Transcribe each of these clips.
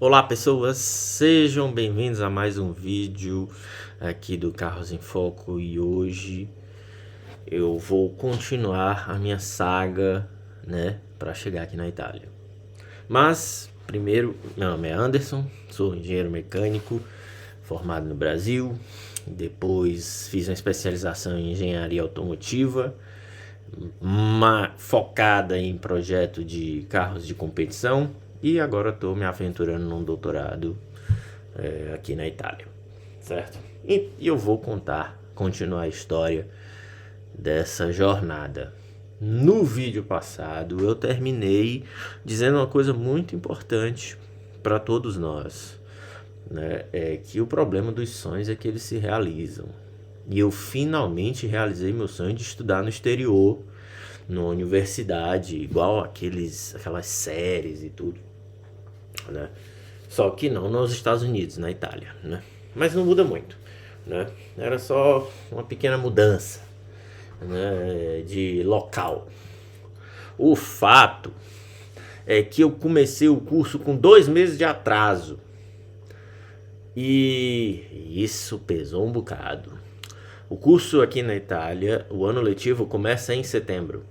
Olá pessoas, sejam bem-vindos a mais um vídeo aqui do Carros em Foco e hoje eu vou continuar a minha saga, né, para chegar aqui na Itália. Mas primeiro, meu nome é Anderson, sou engenheiro mecânico formado no Brasil, depois fiz uma especialização em engenharia automotiva, focada em projeto de carros de competição. E agora estou me aventurando num doutorado aqui na Itália, certo? E eu vou continuar a história dessa jornada. No vídeo passado eu terminei dizendo uma coisa muito importante para todos nós, né? É que o problema dos sonhos é que eles se realizam. E eu finalmente realizei meu sonho de estudar no exterior, numa universidade, igual aquelas séries e tudo, né? Só que não nos Estados Unidos, na Itália, né? Mas não muda muito, né? Era só uma pequena mudança, né, de local. O fato é que eu comecei o curso com 2 meses de atraso. E isso pesou um bocado. O curso aqui na Itália, o ano letivo começa em setembro.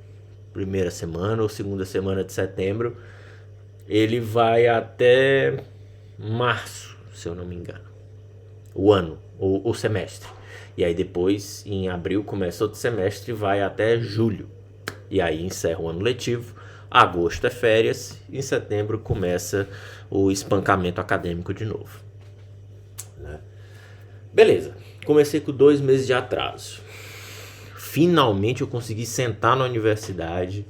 Primeira semana ou segunda semana de setembro. Ele vai até março, se eu não me engano. O ano, o semestre. E aí depois, em abril, começa outro semestre e vai até julho. E aí encerra o ano letivo. Agosto é férias. Em setembro começa o espancamento acadêmico de novo, né? Beleza, comecei com 2 meses de atraso. Finalmente eu consegui sentar na universidade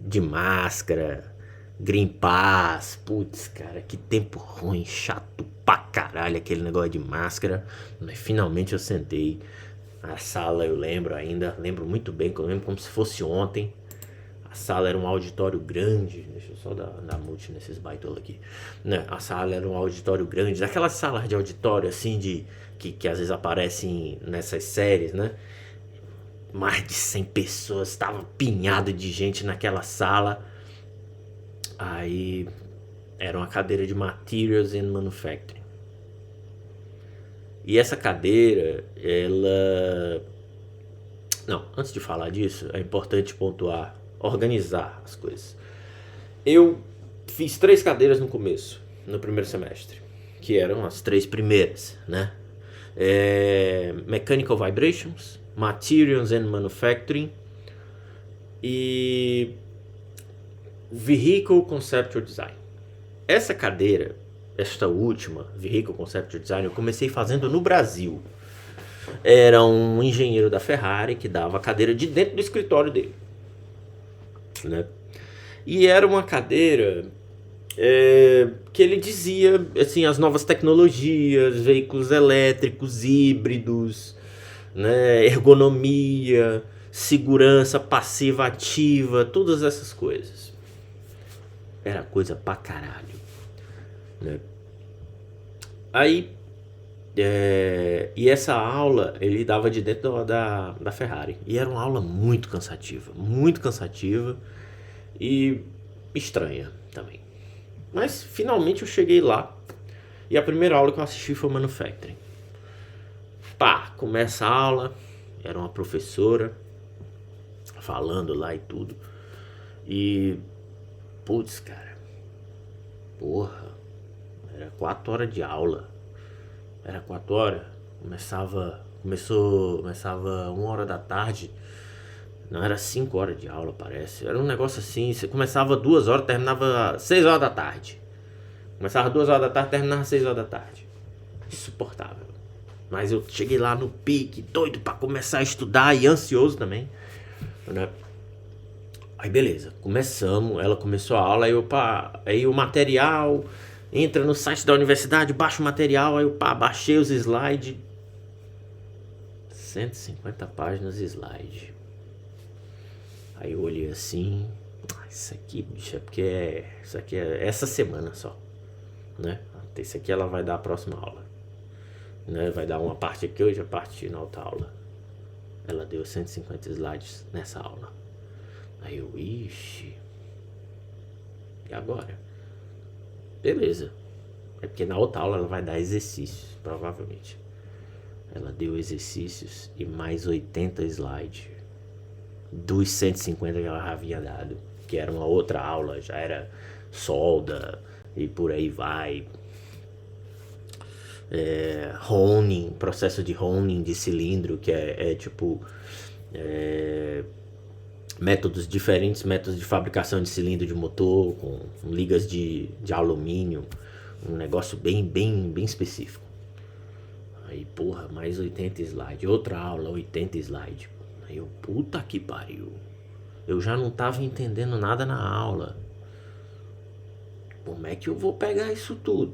de máscara, Green Pass. Putz, cara, que tempo ruim, chato pra caralho aquele negócio de máscara. Mas finalmente eu sentei. A sala eu lembro ainda, lembro muito bem, eu lembro como se fosse ontem. A sala era um auditório grande. Deixa eu só dar mute nesses baitolas aqui, né? A sala era um auditório grande, daquelas salas de auditório assim que às vezes aparecem nessas séries, né? Mais de 100 pessoas, estava pinhado de gente naquela sala. Aí era uma cadeira de Materials and Manufacturing. E essa cadeira, ela... Não, antes de falar disso, é importante pontuar, organizar as coisas. Eu fiz 3 cadeiras no começo, no primeiro semestre, que eram as 3 primeiras, né? Mechanical Vibrations, Materials and Manufacturing e Vehicle Conceptual Design. Essa cadeira, esta última, Vehicle Conceptual Design, eu comecei fazendo no Brasil. Era um engenheiro da Ferrari que dava a cadeira de dentro do escritório dele, né? E era uma cadeira que ele dizia assim, as novas tecnologias, veículos elétricos, híbridos, né, ergonomia, segurança passiva, ativa, todas essas coisas. Era coisa pra caralho, né? Aí e essa aula ele dava de dentro da Ferrari. E era uma aula muito cansativa e estranha também. Mas finalmente eu cheguei lá e a primeira aula que eu assisti foi Manufacturing. Pá, começa a aula, era uma professora falando lá e tudo. E putz, cara, porra, era 4 horas de aula. Era 4 horas, começava 1 hora da tarde. Não, era 5 horas de aula, parece. Era um negócio assim, você começava 2 horas, terminava 6 horas da tarde. Começava 2 horas da tarde, terminava 6 horas da tarde. Insuportável. Mas eu cheguei lá no pique, doido pra começar a estudar e ansioso também, né? Aí beleza, começamos, ela começou a aula, aí o material, entra no site da universidade, baixa o material, aí eu baixei os slides. 150 páginas de slide. Aí eu olhei assim, isso aqui, bicho, isso aqui é essa semana só, né? Isso aqui ela vai dar a próxima aula, né? Vai dar uma parte aqui hoje, a parte na outra aula. Ela deu 150 slides nessa aula. Aí eu, ixi, e agora? Beleza, É porque na outra aula ela vai dar exercícios, provavelmente. Ela deu exercícios e mais 80 slides dos 150 que ela já havia dado, que era uma outra aula, já era solda e por aí vai. Honing, processo de honing de cilindro, que é tipo diferentes métodos de fabricação de cilindro de motor com ligas de alumínio, um negócio bem específico. Aí, porra, mais 80 slides, outra aula, 80 slides. Aí eu, puta que pariu. Eu já não tava entendendo nada na aula. Como é que eu vou pegar isso tudo?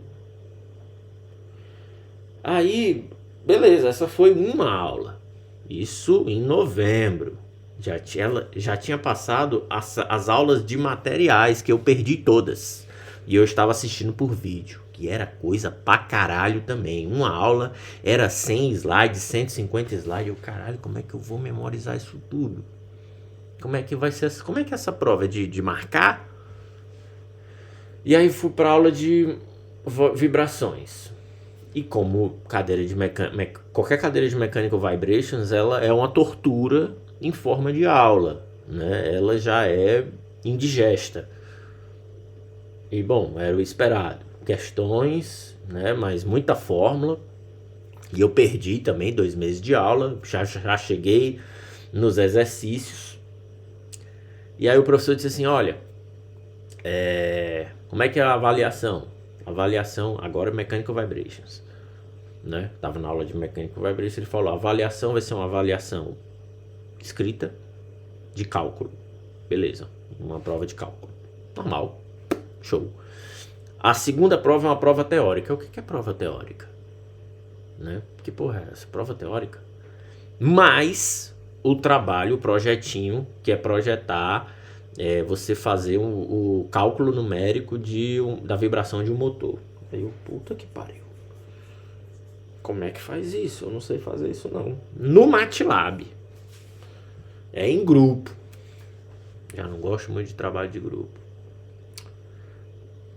Aí, beleza, essa foi uma aula. Isso em novembro. Já tinha passado as aulas de materiais, que eu perdi todas. E eu estava assistindo por vídeo, que era coisa pra caralho também. Uma aula era 100 slides, 150 slides. Eu, caralho, como é que eu vou memorizar isso tudo? Como é que vai ser? Como é que é essa prova? É de marcar? E aí fui pra aula de vibrações. E como qualquer cadeira de Mechanical Vibrations, ela é uma tortura em forma de aula, né? Ela já é indigesta. E bom, era o esperado. Questões, né? Mas muita fórmula. E eu perdi também 2 meses de aula. Já cheguei nos exercícios. E aí o professor disse assim, olha, como é que é a avaliação? Avaliação agora é Mechanical Vibrations, né? Tava na aula de Mechanical Vibrations, ele falou, a avaliação vai ser uma avaliação escrita de cálculo. Beleza, uma prova de cálculo. Normal, show. A segunda prova é uma prova teórica. O que é prova teórica? Né? Que porra é essa? Prova teórica? Mas o trabalho, o projetinho, que é projetar, você fazer o cálculo numérico da vibração de um motor. Aí eu, puta que pariu. Como é que faz isso? Eu não sei fazer isso não. No MATLAB. É em grupo. Já não gosto muito de trabalho de grupo.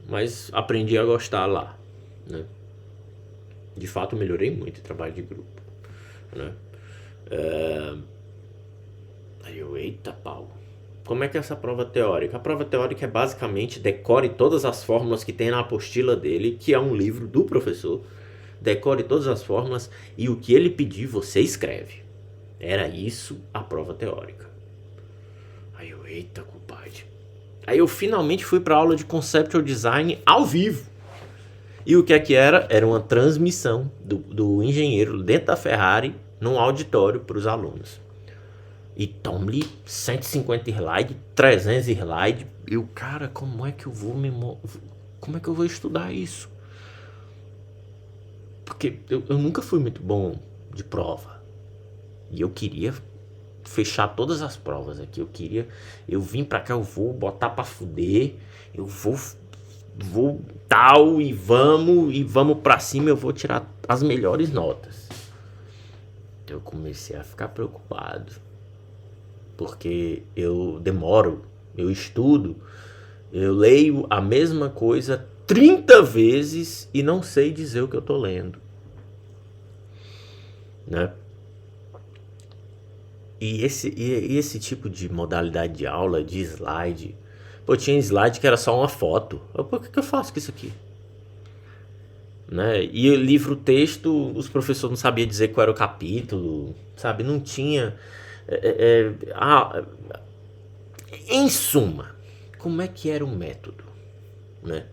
Mas aprendi a gostar lá, né? De fato, melhorei muito em trabalho de grupo, né? Aí eu, eita pau. Como é que é essa prova teórica? A prova teórica é basicamente decore todas as fórmulas que tem na apostila dele, que é um livro do professor. Decore todas as fórmulas e o que ele pedir você escreve. Era isso a prova teórica. Aí eu, eita compadre. Aí eu finalmente fui para aula de Conceptual Design ao vivo. E o que é que era? Era uma transmissão do engenheiro dentro da Ferrari num auditório para os alunos. E tome 150 slides, 300 slides. E o cara, como é que eu vou estudar isso? Porque eu nunca fui muito bom de prova. E eu queria fechar todas as provas aqui. Eu vim pra cá, eu vou botar pra fuder. Eu vou tal e vamos pra cima. Eu vou tirar as melhores notas. Então eu comecei a ficar preocupado. Porque eu demoro, eu estudo, eu leio a mesma coisa 30 vezes e não sei dizer o que eu tô lendo, né? E esse tipo de modalidade de aula, de slide, pô, tinha slide que era só uma foto. Por que eu faço com isso aqui? Né? E livro-texto, os professores não sabiam dizer qual era o capítulo, sabe? Não tinha... em suma, como é que era o método, né?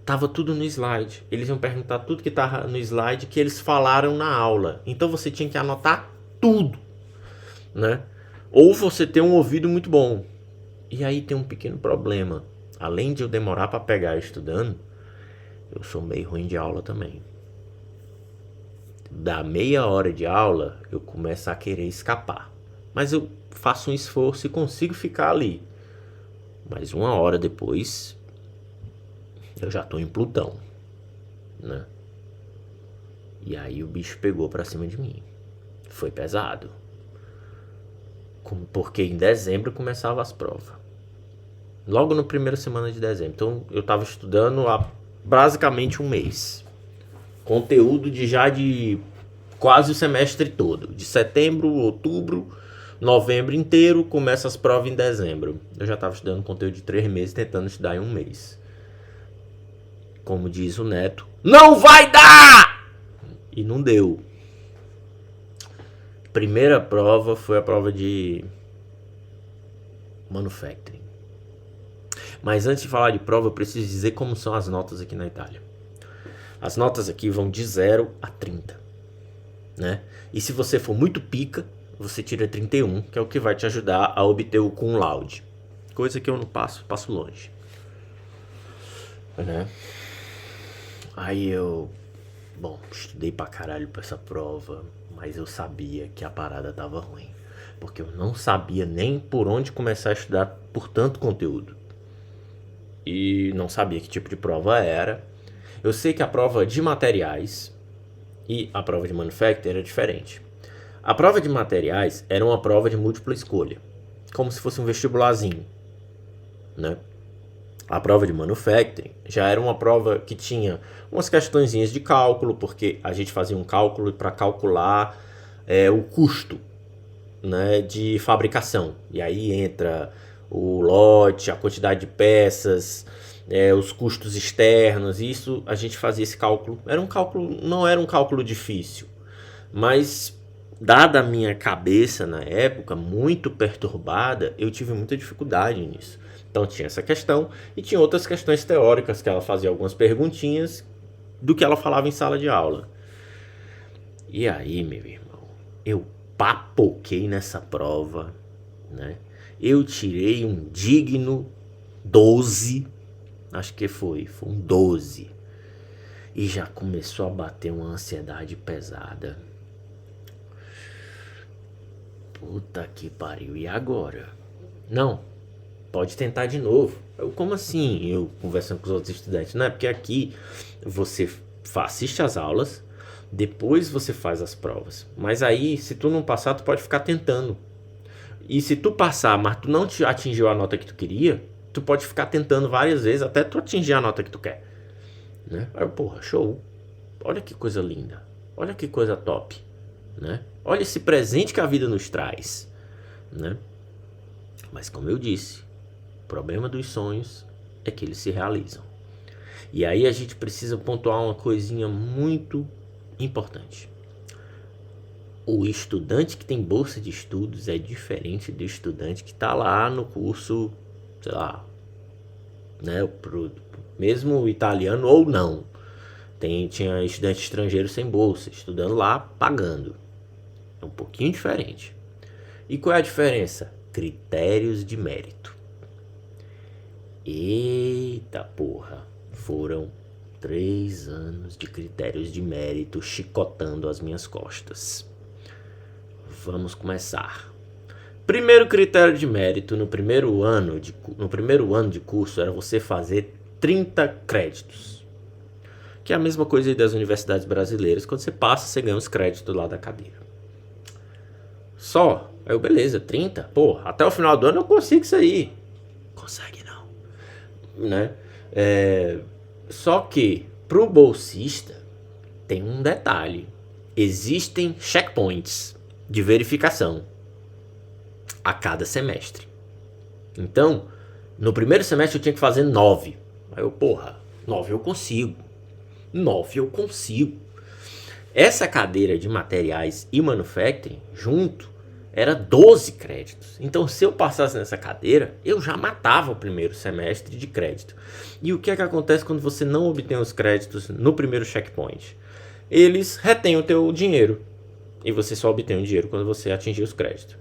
Tava tudo no slide. Eles iam perguntar tudo que tava no slide que eles falaram na aula. Então você tinha que anotar tudo, né? Ou você ter um ouvido muito bom. E aí tem um pequeno problema. Além de eu demorar para pegar estudando, eu sou meio ruim de aula também. Da meia hora de aula, eu começo a querer escapar. Mas eu faço um esforço e consigo ficar ali. Mas 1 hora depois, eu já tô em Plutão, né? E aí o bicho pegou pra cima de mim. Foi pesado. Porque em dezembro começava as provas. Logo na primeira semana de dezembro. Então eu tava estudando basicamente um mês. Conteúdo de quase o semestre todo. De setembro, outubro, novembro inteiro, começa as provas em dezembro. Eu já estava estudando conteúdo de 3 meses, tentando estudar em um mês. Como diz o Neto, não vai dar! E não deu. Primeira prova foi a prova de manufacturing. Mas antes de falar de prova, eu preciso dizer como são as notas aqui na Itália. As notas aqui vão de 0 a 30, né? E se você for muito pica, você tira 31, que é o que vai te ajudar a obter o cum laude. Coisa que eu não passo longe. Né? Aí estudei pra caralho pra essa prova, mas eu sabia que a parada tava ruim. Porque eu não sabia nem por onde começar a estudar por tanto conteúdo. E não sabia que tipo de prova era. Eu sei que a prova de materiais e a prova de manufacturing era diferente. A prova de materiais era uma prova de múltipla escolha, como se fosse um vestibularzinho, né? A prova de manufacturing já era uma prova que tinha umas questõezinhas de cálculo, porque a gente fazia um cálculo para calcular o custo, né, de fabricação. E aí entra o lote, a quantidade de peças, os custos externos. Isso a gente fazia esse cálculo. Não era um cálculo difícil, mas dada a minha cabeça na época muito perturbada, eu tive muita dificuldade nisso. Então tinha essa questão e tinha outras questões teóricas que ela fazia algumas perguntinhas do que ela falava em sala de aula. E aí, meu irmão, eu papoquei nessa prova, né? Eu tirei um digno 12, acho que foi um 12. E já começou a bater uma ansiedade pesada. Puta que pariu, e agora? Não, pode tentar de novo. Como assim? Eu conversando com os outros estudantes. Não, é porque aqui você assiste as aulas, depois você faz as provas. Mas aí, se tu não passar, tu pode ficar tentando. E se tu passar, mas tu não atingiu a nota que tu queria, tu pode ficar tentando várias vezes até tu atingir a nota que tu quer. Né? Aí, porra, show. Olha que coisa linda. Olha que coisa top. Né? Olha esse presente que a vida nos traz. Né? Mas como eu disse, o problema dos sonhos é que eles se realizam. E aí a gente precisa pontuar uma coisinha muito importante. O estudante que tem bolsa de estudos é diferente do estudante que está lá no curso, sei lá, né, mesmo italiano ou não. Tinha estudante estrangeiro sem bolsa, estudando lá, pagando. É um pouquinho diferente. E qual é a diferença? Critérios de mérito. Eita porra, foram 3 anos de critérios de mérito chicotando as minhas costas. Vamos começar. Primeiro critério de mérito no primeiro ano de curso era você fazer 30 créditos. Que é a mesma coisa aí das universidades brasileiras. Quando você passa, você ganha os créditos lá da cadeira. Só. Aí eu, beleza, 30? Pô, até o final do ano eu consigo isso aí. Consegue não. Né? Só que pro bolsista tem um detalhe. Existem checkpoints de verificação a cada semestre. Então, no primeiro semestre eu tinha que fazer 9. Aí eu, 9 eu consigo. 9 eu consigo. Essa cadeira de materiais e manufacturing, junto, era 12 créditos. Então, se eu passasse nessa cadeira, eu já matava o primeiro semestre de crédito. E o que é que acontece quando você não obtém os créditos no primeiro checkpoint? Eles retêm o teu dinheiro. E você só obtém o dinheiro quando você atingir os créditos.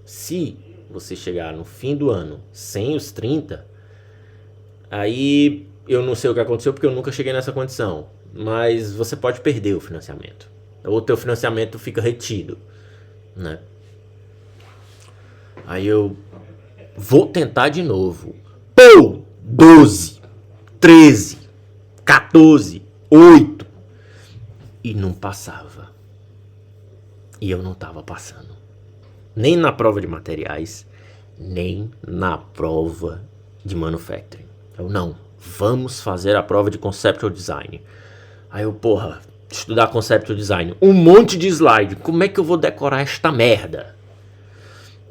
Se você chegar no fim do ano sem os 30, aí eu não sei o que aconteceu porque eu nunca cheguei nessa condição. Mas você pode perder o financiamento. Ou o teu financiamento fica retido, né? Aí eu vou tentar de novo. 12, 13, 14, 8. E não passava. E eu não tava passando. Nem na prova de materiais, nem na prova de manufacturing. Eu não, vamos fazer a prova de Conceptual Design. Aí eu, porra, estudar Conceptual Design, um monte de slide, como é que eu vou decorar esta merda?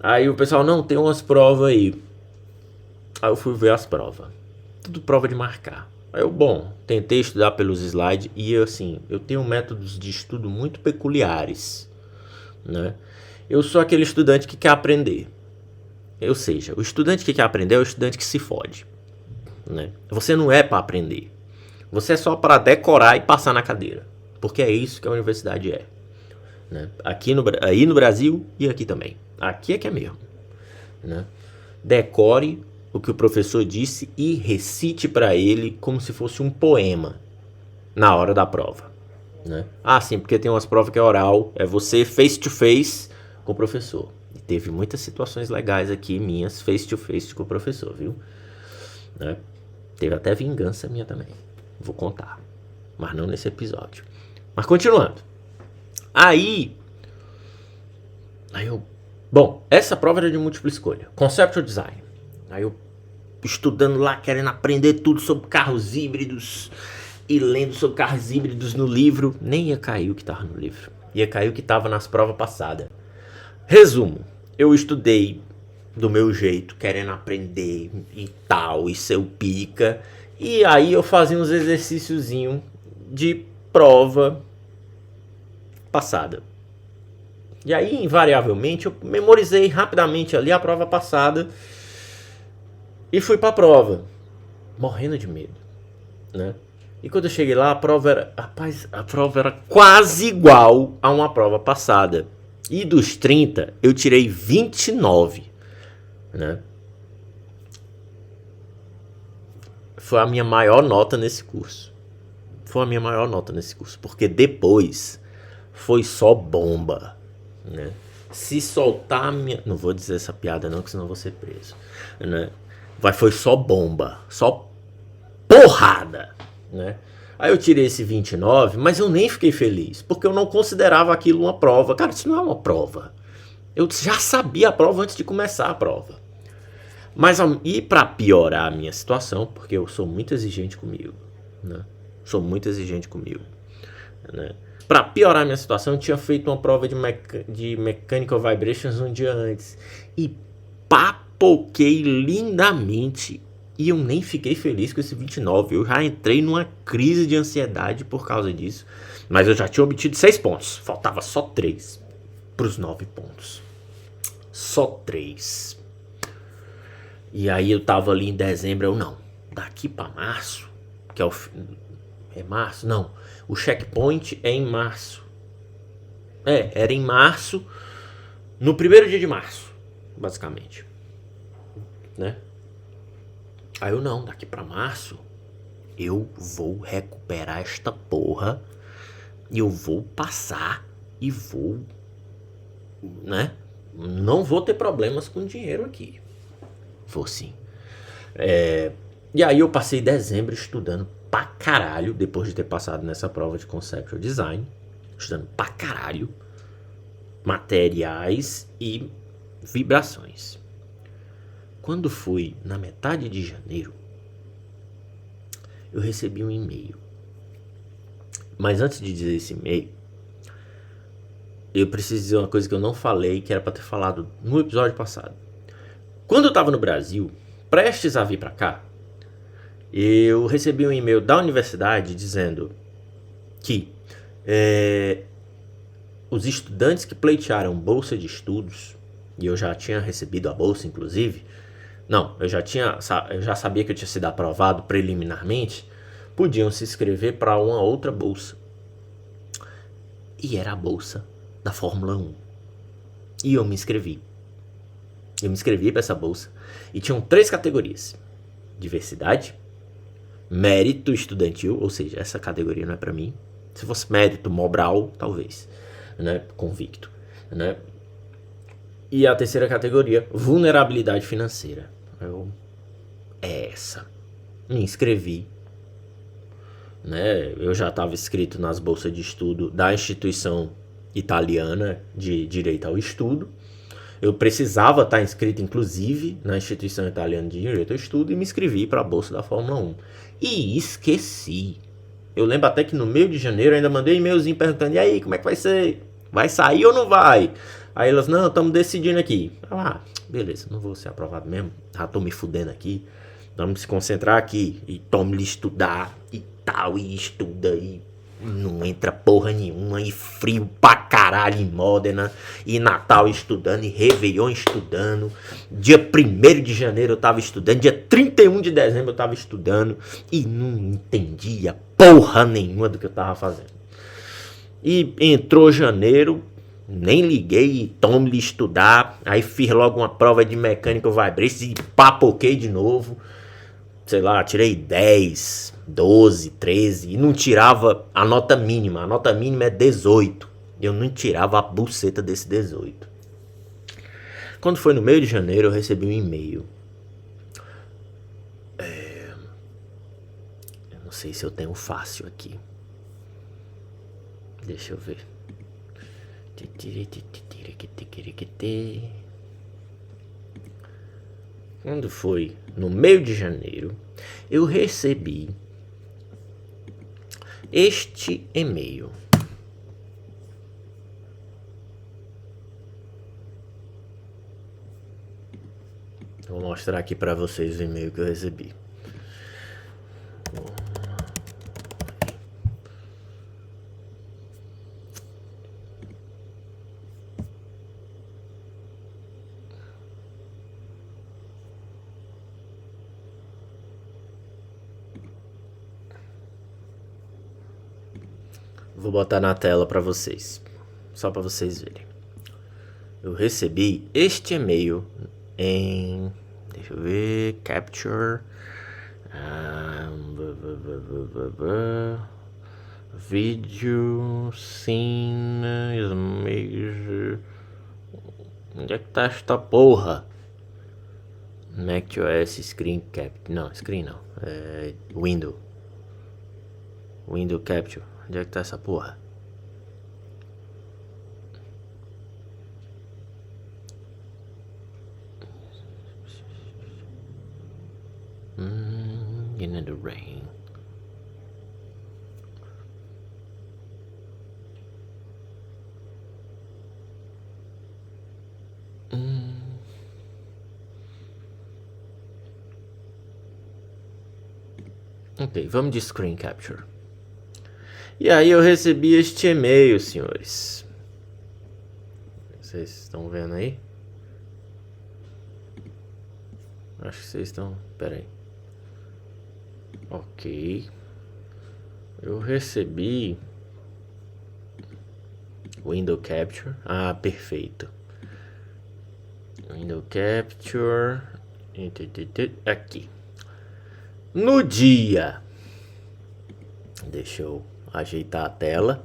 Aí o pessoal, não, tem umas provas aí. Aí eu fui ver as provas, tudo prova de marcar. Aí eu, bom, tentei estudar pelos slides e assim, eu tenho métodos de estudo muito peculiares, né? Eu sou aquele estudante que quer aprender. Ou seja, o estudante que quer aprender é o estudante que se fode, né? Você não é para aprender. Você é só para decorar e passar na cadeira. Porque é isso que a universidade é, né? Aí no Brasil e aqui também. Aqui é que é mesmo, né? Decore o que o professor disse e recite para ele como se fosse um poema na hora da prova, né? Ah, sim, porque tem umas provas que é oral, é você face to face com o professor. E teve muitas situações legais aqui minhas face to face com o professor, viu? Né? Teve até vingança minha também. Vou contar, mas não nesse episódio. Mas continuando. Aí eu... Bom, essa prova era de múltipla escolha. Conceptual Design. Aí eu estudando lá, querendo aprender tudo sobre carros híbridos e lendo sobre carros híbridos no livro. Nem ia cair o que estava no livro. Ia cair o que estava nas provas passadas. Resumo. Eu estudei do meu jeito, querendo aprender e tal, e ser o pica. E aí eu fazia uns exercíciozinhos de prova passada. E aí, invariavelmente, eu memorizei rapidamente ali a prova passada e fui pra prova, morrendo de medo, né? E quando eu cheguei lá, a prova era... Rapaz, a prova era quase igual a uma prova passada. E dos 30, eu tirei 29, né? Foi a minha maior nota nesse curso. Foi a minha maior nota nesse curso, porque depois foi só bomba, né? Se soltar a minha... Não vou dizer essa piada não, que senão eu vou ser preso, né? Foi só bomba, só porrada, né? Aí eu tirei esse 29, mas eu nem fiquei feliz, porque eu não considerava aquilo uma prova. Cara, isso não é uma prova. Eu já sabia a prova antes de começar a prova. Mas, e pra piorar a minha situação, porque eu sou muito exigente comigo, né? Sou muito exigente comigo, né? Pra piorar a minha situação, eu tinha feito uma prova de Mechanical Vibrations um dia antes. E papoquei lindamente. E eu nem fiquei feliz com esse 29. Eu já entrei numa crise de ansiedade por causa disso. Mas eu já tinha obtido 6 pontos. Faltava só 3 pros 9 pontos. Só 3. E aí eu tava ali em dezembro. Eu não. Daqui pra março. Que é o... É março? Não. O checkpoint é em março. Era em março. No primeiro dia de março. Basicamente. Né? Aí eu não, daqui pra março eu vou recuperar esta porra e eu vou passar e vou, né? Não vou ter problemas com dinheiro aqui. Vou sim. E aí eu passei dezembro estudando pra caralho, depois de ter passado nessa prova de Conceptual Design, estudando pra caralho materiais e vibrações. Quando foi na metade de janeiro, eu recebi um e-mail. Mas antes de dizer esse e-mail, eu preciso dizer uma coisa que eu não falei, que era pra ter falado no episódio passado. Quando eu tava no Brasil, prestes a vir pra cá, eu recebi um e-mail da universidade dizendo que os estudantes que pleitearam bolsa de estudos, e eu já tinha recebido a bolsa inclusive, não, eu já sabia que eu tinha sido aprovado preliminarmente, podiam se inscrever para uma outra bolsa. E era a bolsa da Fórmula 1. E eu me inscrevi. Eu me inscrevi para essa bolsa. E tinham 3 categorias: diversidade, mérito estudantil, ou seja, essa categoria não é para mim. Se fosse mérito mobral, talvez, né? Convicto, né? E a terceira categoria, vulnerabilidade financeira. Essa. Me inscrevi, né? Eu já estava inscrito nas bolsas de estudo da instituição italiana de direito ao estudo. Eu precisava estar inscrito, inclusive, na Instituição Italiana de Direito ao Estudo e me inscrevi para a Bolsa da Fórmula 1. E esqueci. Eu lembro até que no meio de janeiro eu ainda mandei um e-mailzinho perguntando: e aí, como é que vai ser? Vai sair ou não vai? Aí elas: não, estamos decidindo aqui. Beleza, não vou ser aprovado mesmo. Já tô me fudendo aqui. Vamos se concentrar aqui. E tome-lhe estudar e tal. E estuda e não entra porra nenhuma. E frio pra caralho em Módena. E Natal estudando. E Réveillon estudando. Dia 1º de janeiro eu tava estudando. Dia 31 de dezembro eu tava estudando. E não entendia porra nenhuma do que eu tava fazendo. E entrou janeiro, nem liguei e tome-lhe estudar. Aí fiz logo uma prova de mecânica vibration e papoquei de novo. Sei lá, tirei 10, 12, 13 e não tirava a nota mínima. A nota mínima é 18. Eu não tirava a buceta desse 18. Quando foi no meio de janeiro eu recebi um e-mail. Eu não sei se eu tenho fácil aqui. Deixa eu ver. Quando foi no meio de janeiro, eu recebi este e-mail. Vou mostrar aqui para vocês o e-mail que eu recebi. Vou botar na tela para vocês, só para vocês verem. Eu recebi este e-mail em, deixa eu ver, capture, vídeo, scene, image. Onde é que tá esta porra? macOS screen cap, não, screen não, é window capture. Onde é que tá essa porra? In the rain. Ok, vamos de screen capture. E aí eu recebi este e-mail, senhores. Vocês estão vendo aí? Acho que vocês estão... Pera aí. Ok. Eu recebi... Window Capture. Ah, perfeito. Window Capture. Aqui. No dia... Deixa eu ajeitar a tela.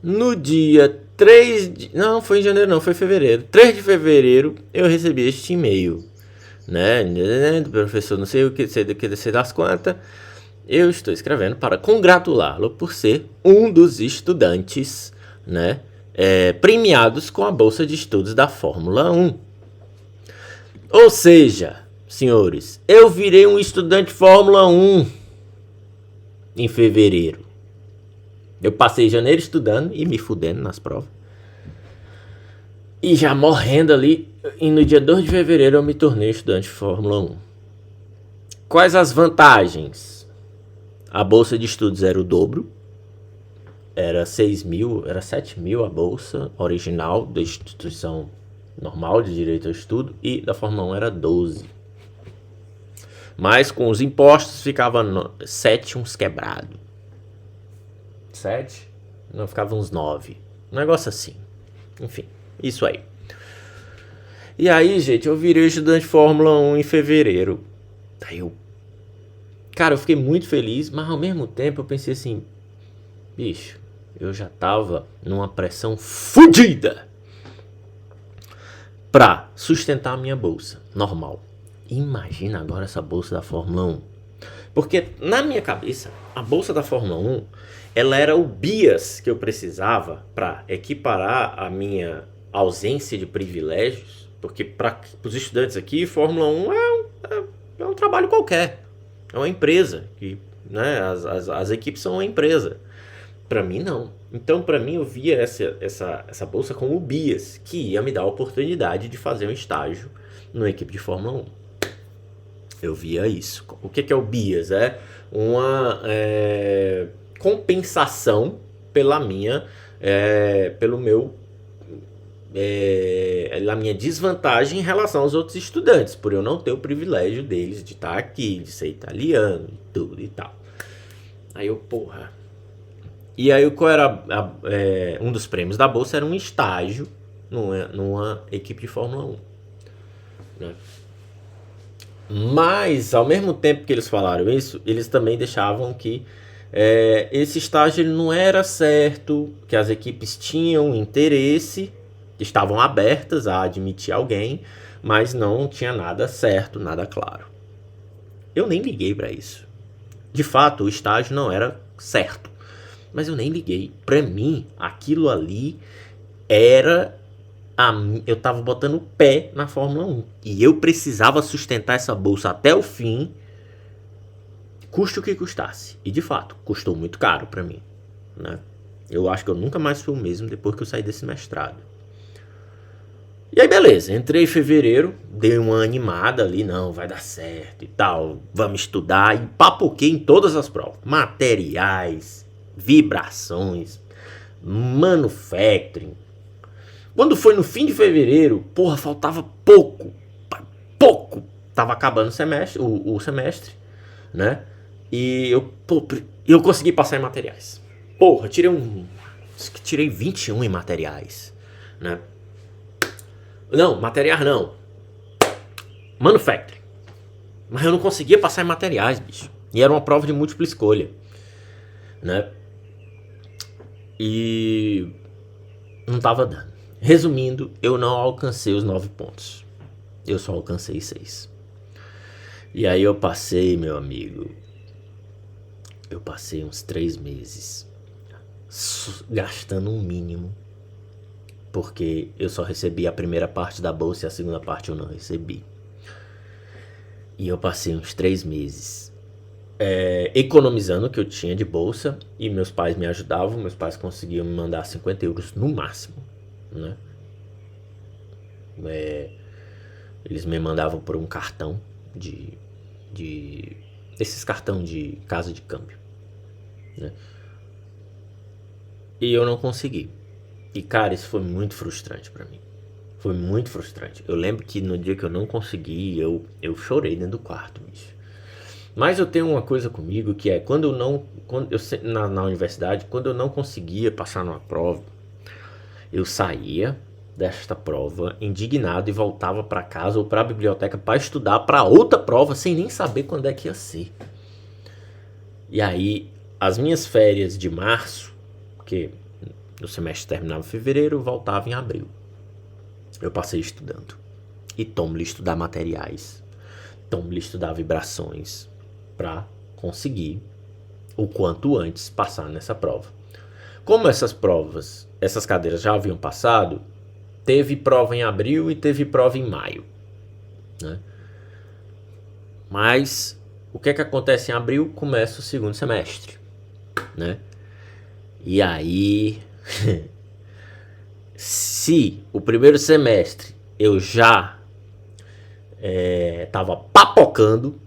No dia 3 de... Não, foi em janeiro não, foi em fevereiro. 3 de fevereiro eu recebi este e-mail, né? Do professor não sei o que, sei das quantas. Eu estou escrevendo para congratulá-lo por ser um dos estudantes, né? Premiados com a Bolsa de Estudos da Fórmula 1. Ou seja, senhores, eu virei um estudante de Fórmula 1 em fevereiro. Eu passei janeiro estudando e me fudendo nas provas. E já morrendo ali, e no dia 2 de fevereiro eu me tornei estudante de Fórmula 1. Quais as vantagens? A bolsa de estudos era o dobro. Era 6 mil, era 7 mil a bolsa original da instituição normal de direito ao estudo, e da Fórmula 1 era 12. Mas com os impostos ficava 7 uns quebrado. 7? Não, ficava uns 9. Um negócio assim. Enfim, isso aí. E aí, gente, eu virei estudante de Fórmula 1 em fevereiro. Aí Cara, eu fiquei muito feliz, mas ao mesmo tempo eu pensei assim... Bicho, eu já tava numa pressão fodida pra sustentar a minha bolsa normal. Imagina agora essa bolsa da Fórmula 1. Porque na minha cabeça, a bolsa da Fórmula 1, ela era o bias que eu precisava para equiparar a minha ausência de privilégios, porque para os estudantes aqui, Fórmula 1 é um trabalho qualquer, é uma empresa, que, né, as equipes são uma empresa. Para mim, não. Então, para mim, eu via essa bolsa como o bias, que ia me dar a oportunidade de fazer um estágio numa equipe de Fórmula 1. Eu via isso. O que é o bias? É uma compensação pela minha, pelo meu, a minha desvantagem em relação aos outros estudantes, por eu não ter o privilégio deles de estar aqui, de ser italiano e tudo e tal. Aí eu, porra. E aí qual era um dos prêmios da bolsa era um estágio numa equipe de Fórmula 1. Né? Mas, ao mesmo tempo que eles falaram isso, eles também deixavam que esse estágio ele não era certo, que as equipes tinham interesse, estavam abertas a admitir alguém, mas não tinha nada certo, nada claro. Eu nem liguei para isso. De fato, o estágio não era certo, mas eu nem liguei. Para mim, aquilo ali era... eu tava botando o pé na Fórmula 1. E eu precisava sustentar essa bolsa até o fim, custe o que custasse. E de fato, custou muito caro pra mim. Né? Eu acho que eu nunca mais fui o mesmo depois que eu saí desse mestrado. E aí beleza, entrei em fevereiro, dei uma animada ali, não, vai dar certo e tal, vamos estudar. E papoquei em todas as provas. Materiais, vibrações, manufacturing. Quando foi no fim de fevereiro, porra, faltava pouco. Tava acabando o semestre, né? E eu consegui passar em materiais. Porra, tirei 21 em materiais, né? Não, materiais não. Manufacturing. Mas eu não conseguia passar em materiais, bicho. E era uma prova de múltipla escolha, né? E não tava dando. Resumindo, eu não alcancei os 9 pontos. Eu só alcancei 6. E aí eu passei, meu amigo. Eu passei uns 3 meses gastando um mínimo. Porque eu só recebi a primeira parte da bolsa e a segunda parte eu não recebi. E eu passei uns 3 meses economizando o que eu tinha de bolsa. E meus pais me ajudavam. Meus pais conseguiam me mandar 50 euros no máximo. Né? Eles me mandavam por um cartão esses cartão de casa de câmbio, né? E eu não consegui. E cara, isso foi muito frustrante pra mim. Foi muito frustrante. Eu lembro que no dia que eu não consegui, eu chorei dentro do quarto, bicho. Mas eu tenho uma coisa comigo que é na universidade, quando eu não conseguia passar numa prova, eu saía desta prova indignado e voltava para casa ou para a biblioteca para estudar para outra prova sem nem saber quando é que ia ser. E aí, as minhas férias de março, porque o semestre terminava em fevereiro, eu voltava em abril. Eu passei estudando. E tomo-lhe estudar materiais, tomo-lhe estudar vibrações para conseguir o quanto antes passar nessa prova. Como essas cadeiras já haviam passado, teve prova em abril e teve prova em maio, né? Mas o que acontece em abril? Começa o segundo semestre, né? E aí, se o primeiro semestre eu já tava papocando,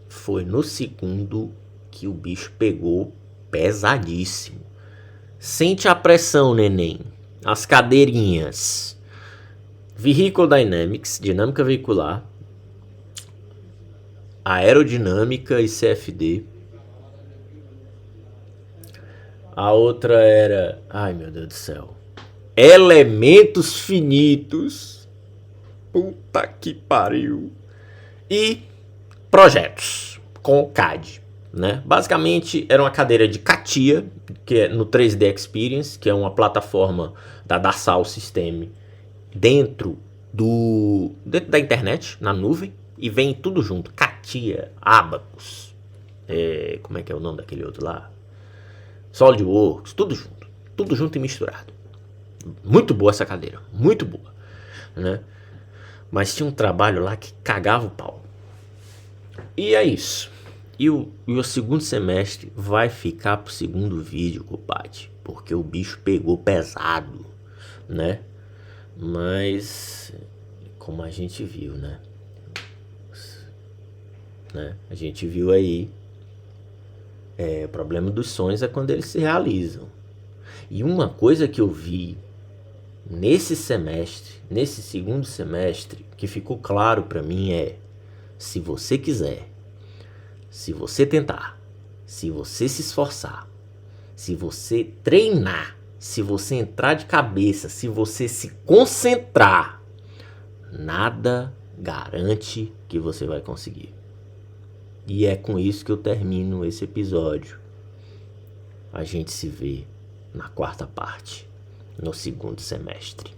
foi no segundo que o bicho pegou pesadíssimo. Sente a pressão, neném. As cadeirinhas. Vehicle Dynamics, dinâmica veicular, aerodinâmica e CFD. A outra era, ai meu Deus do céu, elementos finitos. Puta que pariu. E projetos com CAD. Né? Basicamente era uma cadeira de CATIA, que é no 3D Experience, que é uma plataforma da Dassault Systèmes dentro da internet, na nuvem, e vem tudo junto, CATIA, Abacus, como é que é o nome daquele outro lá? SolidWorks, tudo junto e misturado. Muito boa essa cadeira, muito boa, né? Mas tinha um trabalho lá que cagava o pau. E é isso. E o segundo semestre vai ficar pro segundo vídeo, compadre, porque o bicho pegou pesado, né? Mas como a gente viu, né? A gente viu aí, o problema dos sonhos é quando eles se realizam. E uma coisa que eu vi nesse semestre, nesse segundo semestre, que ficou claro pra mim é: se você quiser, se você tentar, se você se esforçar, se você treinar, se você entrar de cabeça, se você se concentrar, nada garante que você vai conseguir. E é com isso que eu termino esse episódio. A gente se vê na quarta parte, no segundo semestre.